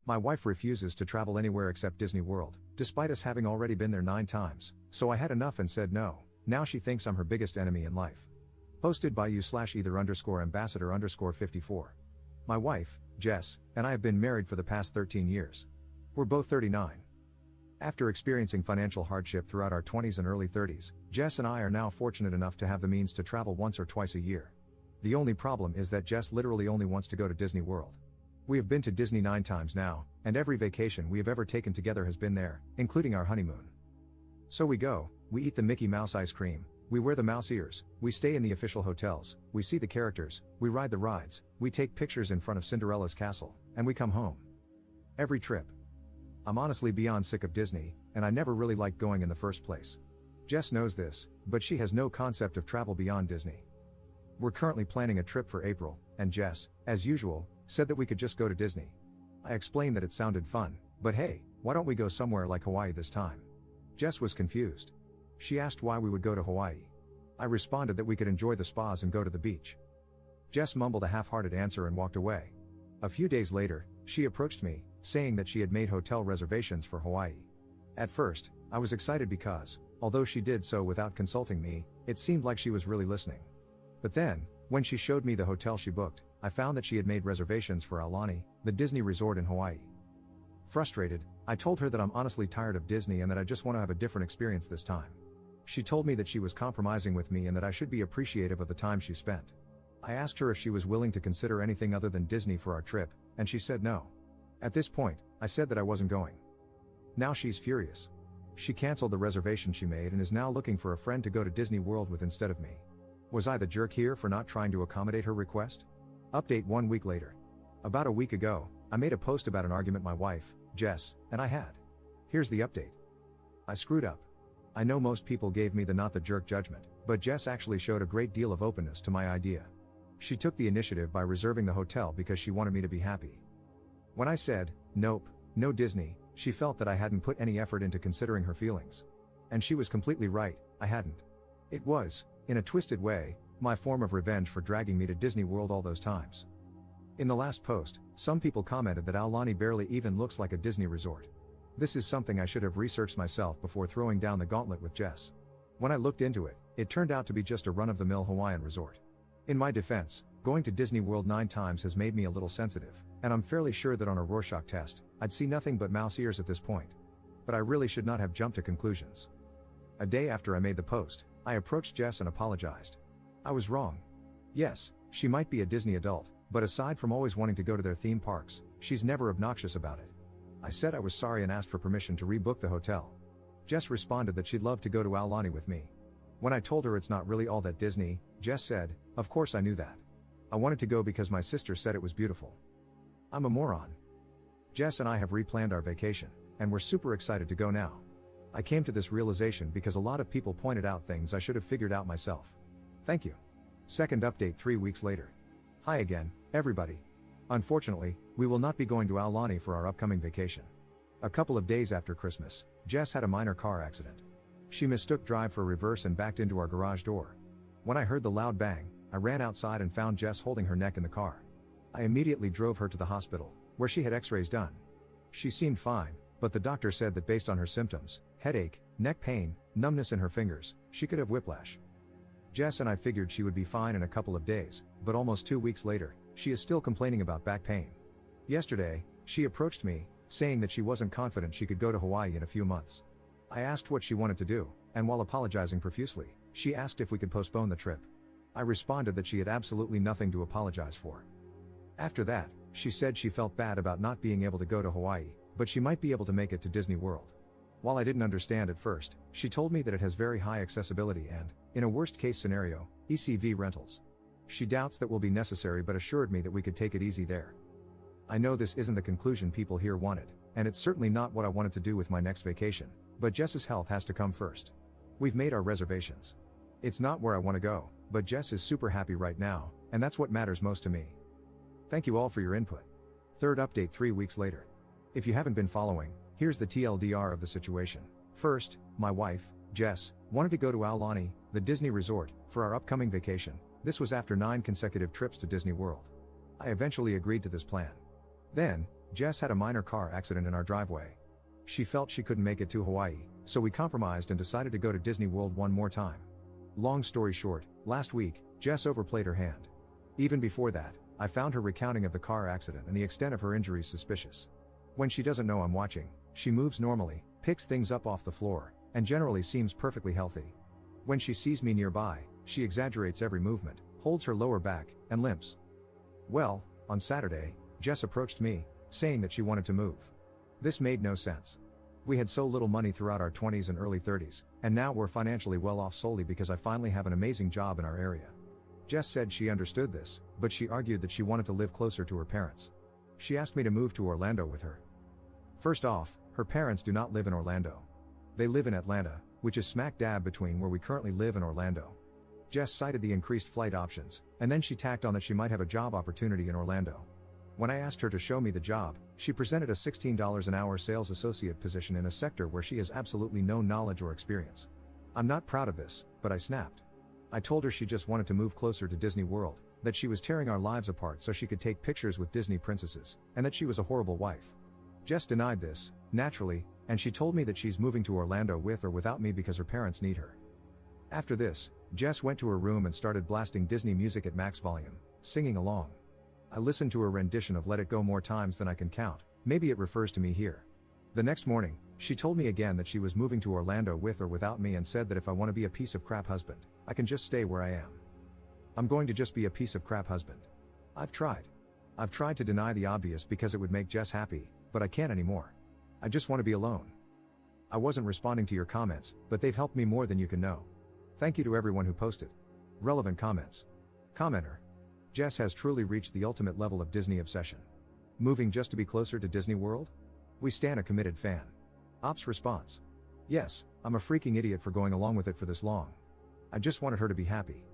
My wife refuses to travel anywhere except Disney World, despite us having already been there 9 times, so I had enough and said no. Now she thinks I'm her biggest enemy in life. Posted by you/either_ambassador_54. My wife, Jess, and I have been married for the past 13 years. We're both 39. After experiencing financial hardship throughout our 20s and early 30s, Jess and I are now fortunate enough to have the means to travel once or twice a year. The only problem is that Jess literally only wants to go to Disney World. We have been to Disney 9 times now, and every vacation we have ever taken together has been there, including our honeymoon. So we go, we eat the Mickey Mouse ice cream, we wear the mouse ears, we stay in the official hotels, we see the characters, we ride the rides, we take pictures in front of Cinderella's castle, and we come home. Every trip. I'm honestly beyond sick of Disney, and I never really liked going in the first place. Jess knows this, but she has no concept of travel beyond Disney. We're currently planning a trip for April, and Jess, as usual, said that we could just go to Disney. I explained that it sounded fun, but hey, why don't we go somewhere like Hawaii this time? Jess was confused. She asked why we would go to Hawaii. I responded that we could enjoy the spas and go to the beach. Jess mumbled a half-hearted answer and walked away. A few days later, she approached me, saying that she had made hotel reservations for Hawaii. At first, I was excited because, although she did so without consulting me, it seemed like she was really listening. But then, when she showed me the hotel she booked, I found that she had made reservations for Aulani, the Disney resort in Hawaii. Frustrated, I told her that I'm honestly tired of Disney and that I just want to have a different experience this time. She told me that she was compromising with me and that I should be appreciative of the time she spent. I asked her if she was willing to consider anything other than Disney for our trip, and she said no. At this point, I said that I wasn't going. Now she's furious. She canceled the reservation she made and is now looking for a friend to go to Disney World with instead of me. Was I the jerk here for not trying to accommodate her request? Update 1 week later. About a week ago, I made a post about an argument my wife, Jess, and I had. Here's the update. I screwed up. I know most people gave me the not the jerk judgment, but Jess actually showed a great deal of openness to my idea. She took the initiative by reserving the hotel because she wanted me to be happy. When I said, nope, no Disney, she felt that I hadn't put any effort into considering her feelings. And she was completely right, I hadn't. It was, in a twisted way, my form of revenge for dragging me to Disney World all those times. In the last post, some people commented that Aulani barely even looks like a Disney resort. This is something I should have researched myself before throwing down the gauntlet with Jess. When I looked into it, it turned out to be just a run-of-the-mill Hawaiian resort. In my defense, going to Disney World 9 times has made me a little sensitive, and I'm fairly sure that on a Rorschach test, I'd see nothing but mouse ears at this point. But I really should not have jumped to conclusions. A day after I made the post, I approached Jess and apologized. I was wrong. Yes, she might be a Disney adult, but aside from always wanting to go to their theme parks, she's never obnoxious about it. I said I was sorry and asked for permission to rebook the hotel. Jess responded that she'd love to go to Aulani with me. When I told her it's not really all that Disney, Jess said, of course I knew that. I wanted to go because my sister said it was beautiful. I'm a moron. Jess and I have replanned our vacation, and we're super excited to go now. I came to this realization because a lot of people pointed out things I should have figured out myself. Thank you. Second update 3 weeks later. Hi again, everybody. Unfortunately, we will not be going to Aulani for our upcoming vacation. A couple of days after Christmas, Jess had a minor car accident. She mistook drive for reverse and backed into our garage door. When I heard the loud bang, I ran outside and found Jess holding her neck in the car. I immediately drove her to the hospital, where she had x-rays done. She seemed fine, but the doctor said that based on her symptoms, headache, neck pain, numbness in her fingers, she could have whiplash. Jess and I figured she would be fine in a couple of days, but almost 2 weeks later, she is still complaining about back pain. Yesterday, she approached me, saying that she wasn't confident she could go to Hawaii in a few months. I asked what she wanted to do, and while apologizing profusely, she asked if we could postpone the trip. I responded that she had absolutely nothing to apologize for. After that, she said she felt bad about not being able to go to Hawaii, but she might be able to make it to Disney World. While I didn't understand at first, she told me that it has very high accessibility and, in a worst-case scenario, ECV rentals. She doubts that will be necessary but assured me that we could take it easy there. I know this isn't the conclusion people here wanted, and it's certainly not what I wanted to do with my next vacation, but Jess's health has to come first. We've made our reservations. It's not where I want to go, but Jess is super happy right now, and that's what matters most to me. Thank you all for your input. Third update 3 weeks later. If you haven't been following, here's the TLDR of the situation. First, my wife, Jess, wanted to go to Aulani, the Disney resort, for our upcoming vacation. This was after 9 consecutive trips to Disney World. I eventually agreed to this plan. Then, Jess had a minor car accident in our driveway. She felt she couldn't make it to Hawaii, so we compromised and decided to go to Disney World one more time. Long story short, last week, Jess overplayed her hand. Even before that, I found her recounting of the car accident and the extent of her injuries suspicious. When she doesn't know I'm watching, she moves normally, picks things up off the floor, and generally seems perfectly healthy. When she sees me nearby, she exaggerates every movement, holds her lower back, and limps. Well, on Saturday, Jess approached me, saying that she wanted to move. This made no sense. We had so little money throughout our 20s and early 30s, and now we're financially well off solely because I finally have an amazing job in our area. Jess said she understood this, but she argued that she wanted to live closer to her parents. She asked me to move to Orlando with her. First off, her parents do not live in Orlando. They live in Atlanta, which is smack dab between where we currently live and Orlando. Jess cited the increased flight options, and then she tacked on that she might have a job opportunity in Orlando. When I asked her to show me the job, she presented a $16 an hour sales associate position in a sector where she has absolutely no knowledge or experience. I'm not proud of this, but I snapped. I told her she just wanted to move closer to Disney World, that she was tearing our lives apart so she could take pictures with Disney princesses, and that she was a horrible wife. Jess denied this, naturally, and she told me that she's moving to Orlando with or without me because her parents need her. After this, Jess went to her room and started blasting Disney music at max volume, singing along. I listened to her rendition of Let It Go more times than I can count, maybe it refers to me here. The next morning, she told me again that she was moving to Orlando with or without me and said that if I want to be a piece of crap husband, I can just stay where I am. I'm going to just be a piece of crap husband. I've tried to deny the obvious because it would make Jess happy, but I can't anymore. I just want to be alone. I wasn't responding to your comments, but they've helped me more than you can know. Thank you to everyone who posted relevant comments. Commenter. Jess has truly reached the ultimate level of Disney obsession. Moving just to be closer to Disney World? We stan a committed fan. Ops response. Yes, I'm a freaking idiot for going along with it for this long. I just wanted her to be happy.